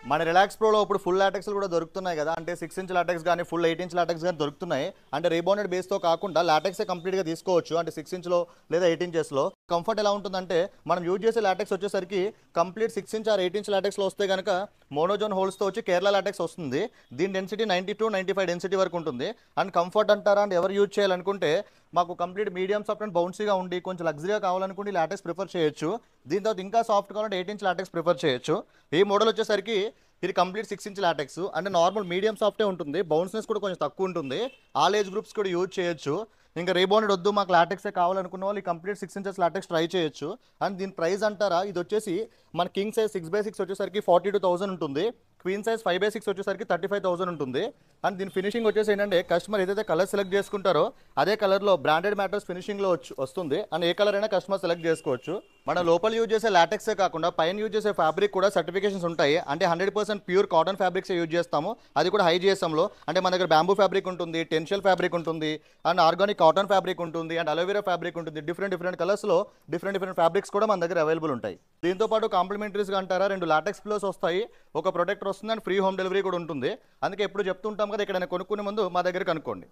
మన రిలాక్స్ ప్రోలో ఇప్పుడు full LaTeX కూడా దొరుకుతున్నాయి కదా, అంటే 6 ఇంచ్ లాటెక్స్ కానీ ఫుల్ 8 ఇంచ్ లాటెక్స్ కానీ దొరుకుతున్నాయి. అంటే రీబౌండెడ్ బేస్తో కాకుండా లాటెక్సే కంప్లీట్గా తీసుకోవచ్చు, అంటే 6 ఇంచ్లో లేదా 8 ఇంచెస్లో. కంఫర్ట్ ఎలా ఉంటుందంటే మనం యూజ్ చేసే లాటెక్స్ వచ్చేసరికి కంప్లీట్ 6 ఇంచ్ ఆర్ 8 ఇంచ్ లాటెక్స్లో వస్తే కనుక మోనోజోన్ హోల్స్తో వచ్చి కేరళ లాటెక్స్ వస్తుంది. దీని డెన్సిటీ 90-95 డెన్సిటీ వరకు ఉంటుంది. అండ్ కంఫర్ట్ అంటారా అండ్ ఎవరు యూజ్ చేయాలనుకుంటే మాకు కంప్లీట్ మీడియం సాఫ్ట్ అండ్ బౌన్సీగా ఉండి కొంచెం లగ్జరీగా కావాలనుకుంటే లాటెక్స్ ప్రిఫర్ చేయొచ్చు. దీని తర్వాత ఇంకా సాఫ్ట్ కావాలంటే 8 ఇంచ్ లాటెక్స్ ప్రిఫర్ చేయొచ్చు. ఈ మోడల్ వచ్చేసరికి ఇది కంప్లీట్ 6 ఇంచ్ లాటెక్స్, అంటే నార్మల్ మీడియం సాఫ్టే ఉంటుంది, బౌన్స్నెస్ కూడా కొంచెం తక్కువ ఉంటుంది. ఆల్ ఏజ్ గ్రూప్స్ కూడా యూజ్ చేయొచ్చు. ఇంకా రీబౌండెడ్ వద్దు మాకు లాటెక్సే కావాలనుకున్న వాళ్ళు ఈ కంప్లీట్ 6 ఇంచెస్ లాటెక్స్ ట్రై చేయొచ్చు. అండ్ దీని ప్రైస్ అంటారా, ఇది వచ్చేసి మన కింగ్ సైజ్ 6x6 వచ్చేసరికి 42,000 ఉంటుంది. క్వీన్ సైజ్ 5x6 వచ్చేసరికి 35,000 ఉంటుంది. అండ్ దీని ఫినిషింగ్ వచ్చేసి ఏంటంటే కస్టమర్ ఏదైతే కలర్ సెలెక్ట్ చేసుకుంటారో అదే కలర్లో బ్రాండెడ్ మ్యాటర్స్ ఫినిషింగ్లో వస్తుంది. అండ్ ఏ కలర్ అయినా కస్టమర్ సెలెక్ట్ చేసుకోవచ్చు. మన లోపల యూజ్ చేసే లాటెక్సే కాకుండా పైన యూజ్ చేసే ఫ్యాబ్రిక్ కూడా సర్టిఫికేషన్స్ ఉంటాయి. అంటే 100% ప్యూర్ కాటన్ ఫ్యాబ్రిక్స్ యూజ్ చేస్తాము, అది కూడా హై జిఎస్ఎంలో. అంటే మన దగ్గర బ్యాంబూ ఫ్యాబ్రిక్ ఉంటుంది, టెన్షియల్ ఫ్యాబ్రిక్ ఉంటుంది, అండ్ ఆర్గానిక్ కాటన్ ఫ్యాబ్రిక్ ఉంటుంది, అండ్ అలోవెరా ఫ్యాబ్రిక్ ఉంటుంది. డిఫరెంట్ కలర్స్లో డిఫరెంట్ ఫ్యాబ్రిక్స్ కూడా మన దగ్గర అవైలబుల్ ఉంటాయి. దీంతో పాటు కాంప్లిమెంటరీస్గా అంటారా 2 లాటెక్స్ పిల్లోస్ వస్తాయి, ఒక ప్రొటెక్టర్ వస్తుంది, అండ్ ఫ్రీ హోమ్ డెలివరీ కూడా ఉంటుంది. అందుకే ఎప్పుడు చెప్తుంటాం కదా, ఇక్కడ కొనుక్కునే ముందు మా దగ్గర కనుక్కోండి.